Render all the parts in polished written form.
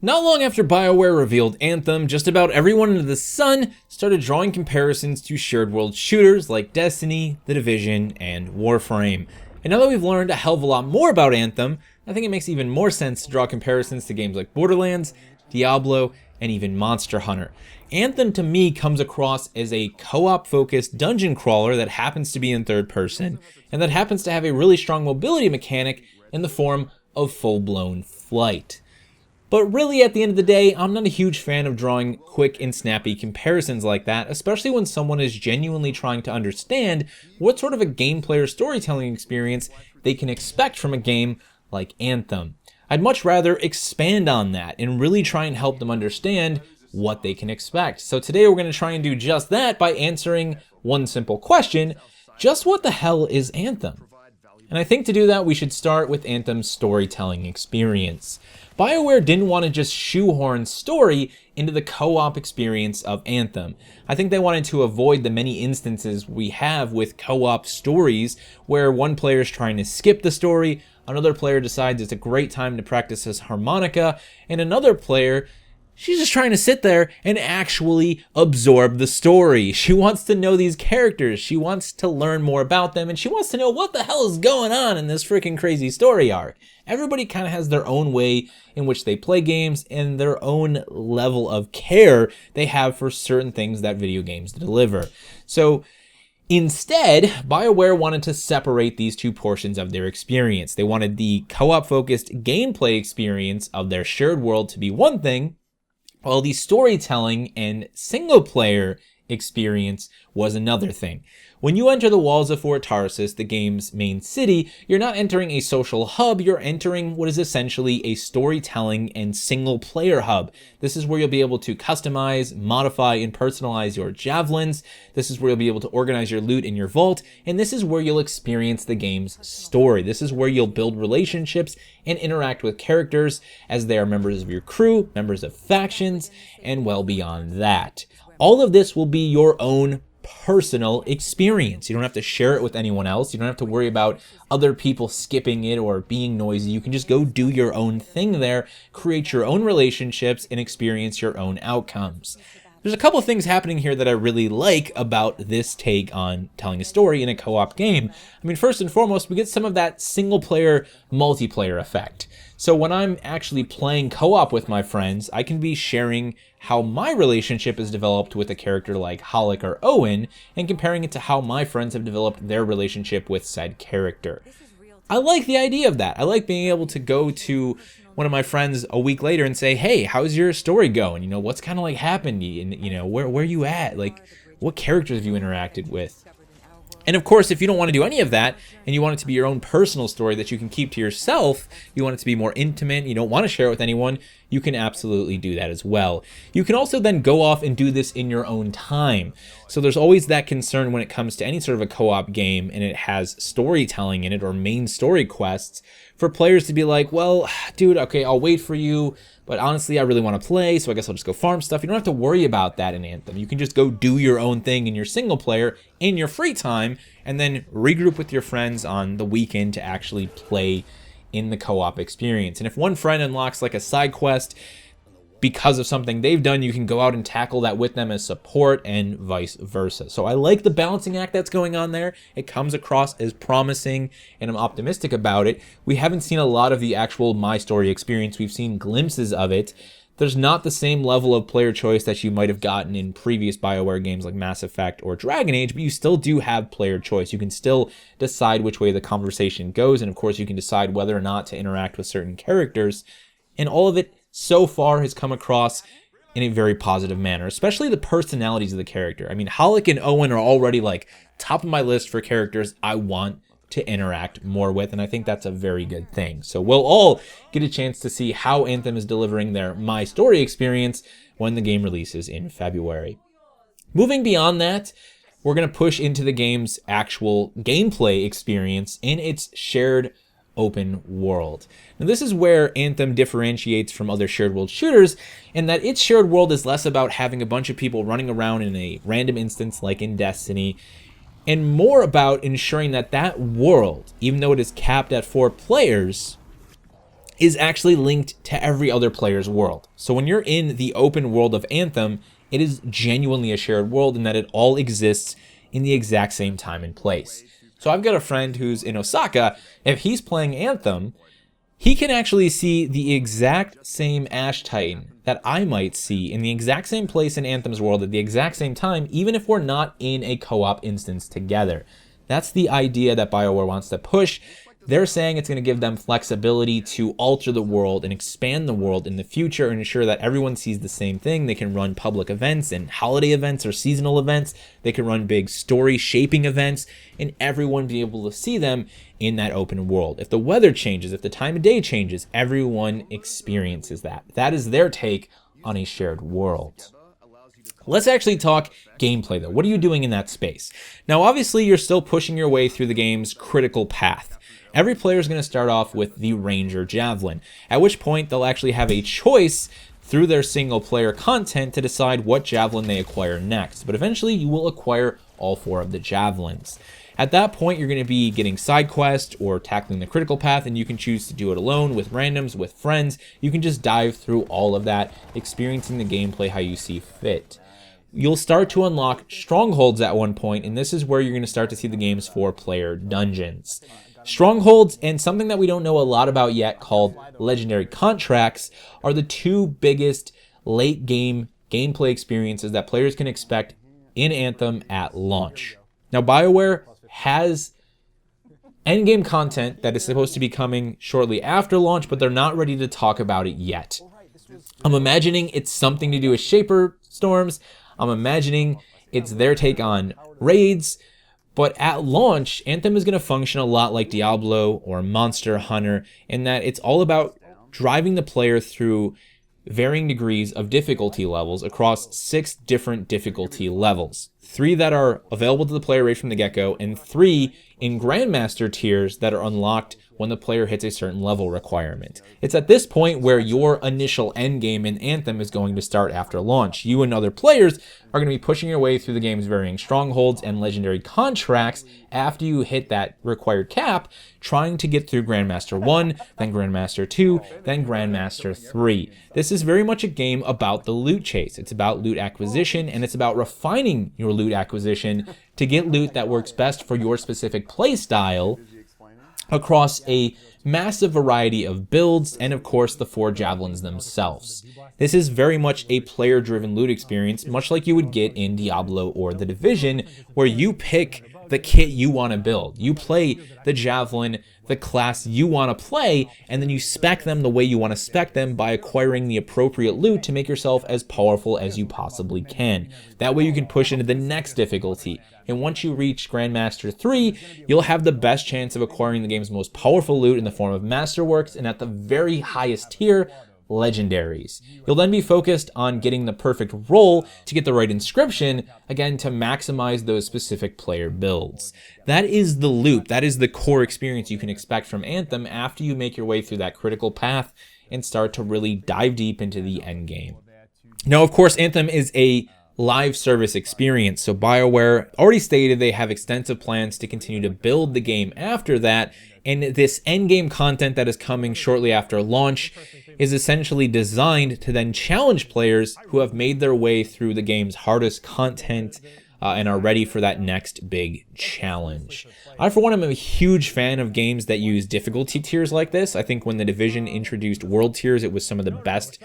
Not long after BioWare revealed Anthem, just about everyone under the sun started drawing comparisons to shared world shooters like Destiny, The Division, and Warframe. And now that we've learned a hell of a lot more about Anthem, I think it makes even more sense to draw comparisons to games like Borderlands, Diablo, and even Monster Hunter. Anthem to me comes across as a co-op focused dungeon crawler that happens to be in third person, and that happens to have a really strong mobility mechanic in the form of full-blown flight. But really, at the end of the day, I'm not a huge fan of drawing quick and snappy comparisons like that, especially when someone is genuinely trying to understand what sort of a gameplay or storytelling experience they can expect from a game like Anthem. I'd much rather expand on that and really try and help them understand what they can expect. So today we're going to try and do just that by answering one simple question: just what the hell is Anthem? And I think to do that, we should start with Anthem's storytelling experience. BioWare didn't want to just shoehorn story into the co-op experience of Anthem. I think they wanted to avoid the many instances we have with co-op stories where one player is trying to skip the story, another player decides it's a great time to practice his harmonica, and another player, she's just trying to sit there and actually absorb the story. She wants to know these characters, she wants to learn more about them, and she wants to know what the hell is going on in this freaking crazy story arc. Everybody kind of has their own way in which they play games and their own level of care they have for certain things that video games deliver. So instead, BioWare wanted to separate these two portions of their experience. They wanted the co-op focused gameplay experience of their shared world to be one thing, while the storytelling and single player experience was another thing. When you enter the walls of Fort Tarsis, the game's main city, you're not entering a social hub, you're entering what is essentially a storytelling and single player hub. This is where you'll be able to customize, modify, and personalize your javelins. This is where you'll be able to organize your loot in your vault, and this is where you'll experience the game's story. This is where you'll build relationships and interact with characters as they are members of your crew, members of factions, and well beyond that. All of this will be your own personal experience. You don't have to share it with anyone else. You don't have to worry about other people skipping it or being noisy. You can just go do your own thing there, create your own relationships, and experience your own outcomes. There's a couple of things happening here that I really like about this take on telling a story in a co-op game. I mean, first and foremost, we get some of that single-player, multiplayer effect. So when I'm actually playing co-op with my friends, I can be sharing how my relationship is developed with a character like Hollick or Owen, and comparing it to how my friends have developed their relationship with said character. I like the idea of that. I like being able to go to one of my friends a week later and say, hey, how's your story going? You know, what's kind of like happened? And, you know, where you at? Like, what characters have you interacted with? And of course, if you don't want to do any of that, and you want it to be your own personal story that you can keep to yourself, you want it to be more intimate, you don't want to share it with anyone, you can absolutely do that as well. You can also then go off and do this in your own time. So there's always that concern when it comes to any sort of a co-op game and it has storytelling in it or main story quests, for players to be like, well, dude, okay, I'll wait for you, but honestly, I really want to play, so I guess I'll just go farm stuff. You don't have to worry about that in Anthem. You can just go do your own thing in your single player in your free time, and then regroup with your friends on the weekend to actually play in the co-op experience. And if one friend unlocks like a side quest because of something they've done, you can go out and tackle that with them as support and vice versa. So I like the balancing act that's going on there. It comes across as promising and I'm optimistic about it. We haven't seen a lot of the actual My Story experience. We've seen glimpses of it. There's not the same level of player choice that you might have gotten in previous BioWare games like Mass Effect or Dragon Age, but you still do have player choice. You can still decide which way the conversation goes, and of course you can decide whether or not to interact with certain characters, and all of it so far has come across in a very positive manner, especially the personalities of the character. I mean, Hollick and Owen are already like top of my list for characters I want to interact more with, and I think that's a very good thing. So we'll all get a chance to see how Anthem is delivering their My Story experience when the game releases in February. Moving beyond that, we're going to push into the game's actual gameplay experience in its shared open world. Now this is where Anthem differentiates from other shared world shooters in that its shared world is less about having a bunch of people running around in a random instance like in Destiny, and more about ensuring that that world, even though it is capped at 4 players, is actually linked to every other player's world. So when you're in the open world of Anthem, it is genuinely a shared world in that it all exists in the exact same time and place. So I've got a friend who's in Osaka. If he's playing Anthem, he can actually see the exact same Ash Titan that I might see in the exact same place in Anthem's world at the exact same time, even if we're not in a co-op instance together. That's the idea that BioWare wants to push. They're saying it's going to give them flexibility to alter the world and expand the world in the future and ensure that everyone sees the same thing. They can run public events and holiday events or seasonal events. They can run big story shaping events and everyone be able to see them in that open world. If the weather changes, if the time of day changes, everyone experiences that. That is their take on a shared world. Let's actually talk gameplay though. What are you doing in that space? Now, obviously, you're still pushing your way through the game's critical path. Every player is going to start off with the Ranger Javelin, at which point they'll actually have a choice through their single player content to decide what Javelin they acquire next. But eventually you will acquire all 4 of the Javelins. At that point, you're going to be getting side quests or tackling the critical path, and you can choose to do it alone, with randoms, with friends. You can just dive through all of that, experiencing the gameplay how you see fit. You'll start to unlock strongholds at one point, and this is where you're going to start to see the game's 4-player dungeons. Strongholds and something that we don't know a lot about yet called legendary contracts are the 2 biggest late game gameplay experiences that players can expect in Anthem at launch. Now, BioWare has endgame content that is supposed to be coming shortly after launch, but they're not ready to talk about it yet. I'm imagining it's something to do with Shaper Storms. I'm imagining it's their take on raids. But at launch, Anthem is going to function a lot like Diablo or Monster Hunter in that it's all about driving the player through varying degrees of difficulty levels across 6 different difficulty levels. 3 that are available to the player right from the get-go, and 3 in Grandmaster tiers that are unlocked when the player hits a certain level requirement. It's at this point where your initial endgame in Anthem is going to start after launch. You and other players are going to be pushing your way through the game's varying strongholds and legendary contracts after you hit that required cap, trying to get through Grandmaster 1, then Grandmaster 2, then Grandmaster 3. This is very much a game about the loot chase. It's about loot acquisition, and it's about refining your loot acquisition to get loot that works best for your specific playstyle across a massive variety of builds and, of course, the 4 Javelins themselves. This is very much a player-driven loot experience, much like you would get in Diablo or The Division, where you pick the kit you want to build. You play the Javelin, the class you want to play, and then you spec them the way you want to spec them by acquiring the appropriate loot to make yourself as powerful as you possibly can. That way you can push into the next difficulty. And once you reach Grandmaster 3, you'll have the best chance of acquiring the game's most powerful loot in the form of Masterworks, and at the very highest tier, legendaries. You'll then be focused on getting the perfect roll to get the right inscription, again, to maximize those specific player builds. That is the loop. That is the core experience you can expect from Anthem after you make your way through that critical path and start to really dive deep into the end game. Now, of course, Anthem is a live service experience, so BioWare already stated they have extensive plans to continue to build the game after that, and this endgame content that is coming shortly after launch is essentially designed to then challenge players who have made their way through the game's hardest content and are ready for that next big challenge. I, for one, am a huge fan of games that use difficulty tiers like this. I think when The Division introduced world tiers, it was some of the best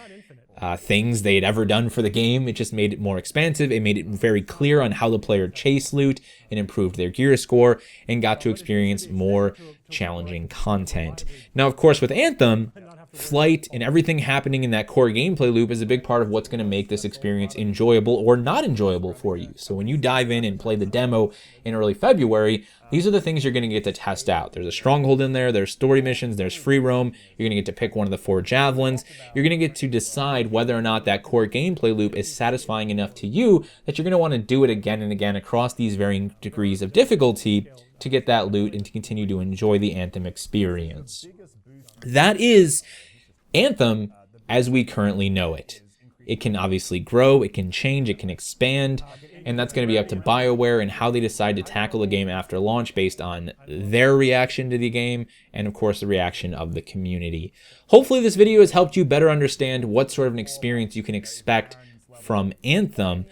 things they had ever done for the game. It just made it more expansive. It made it very clear on how the player chased loot and improved their gear score and got to experience more challenging content. Now, of course, with Anthem, flight and everything happening in that core gameplay loop is a big part of what's going to make this experience enjoyable or not enjoyable for you. So when you dive in and play the demo in early February, these are the things you're going to get to test out. There's a stronghold in there, there's story missions, there's free roam, you're going to get to pick one of the 4 javelins, you're going to get to decide whether or not that core gameplay loop is satisfying enough to you that you're going to want to do it again and again across these varying degrees of difficulty to get that loot and to continue to enjoy the Anthem experience. That is Anthem as we currently know it. It can obviously grow, it can change, it can expand, and that's going to be up to BioWare and how they decide to tackle the game after launch based on their reaction to the game and, of course, the reaction of the community. Hopefully this video has helped you better understand what sort of an experience you can expect from Anthem.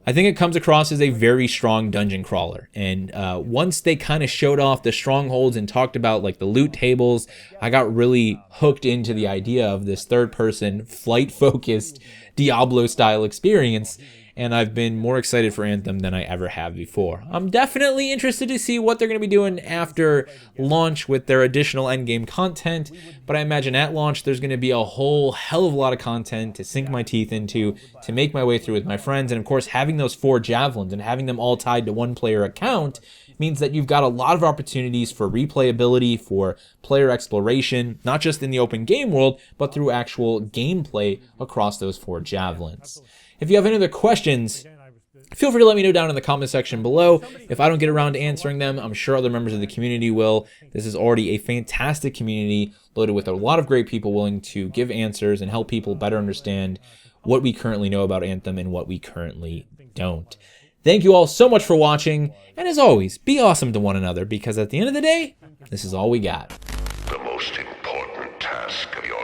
I think it comes across as a very strong dungeon crawler, and once they kind of showed off the strongholds and talked about like the loot tables, I got really hooked into the idea of this third-person, flight-focused Diablo-style experience, and I've been more excited for Anthem than I ever have before. I'm definitely interested to see what they're going to be doing after launch with their additional endgame content, but I imagine at launch there's going to be a whole hell of a lot of content to sink my teeth into, to make my way through with my friends, and of course having those 4 javelins and having them all tied to one player account means that you've got a lot of opportunities for replayability, for player exploration, not just in the open game world, but through actual gameplay across those 4 javelins. If you have any other questions, feel free to let me know down in the comment section below. If I don't get around to answering them, I'm sure other members of the community will. This is already a fantastic community loaded with a lot of great people willing to give answers and help people better understand what we currently know about Anthem and what we currently don't. Thank you all so much for watching, and as always, be awesome to one another, because at the end of the day, this is all we got. The most important task of your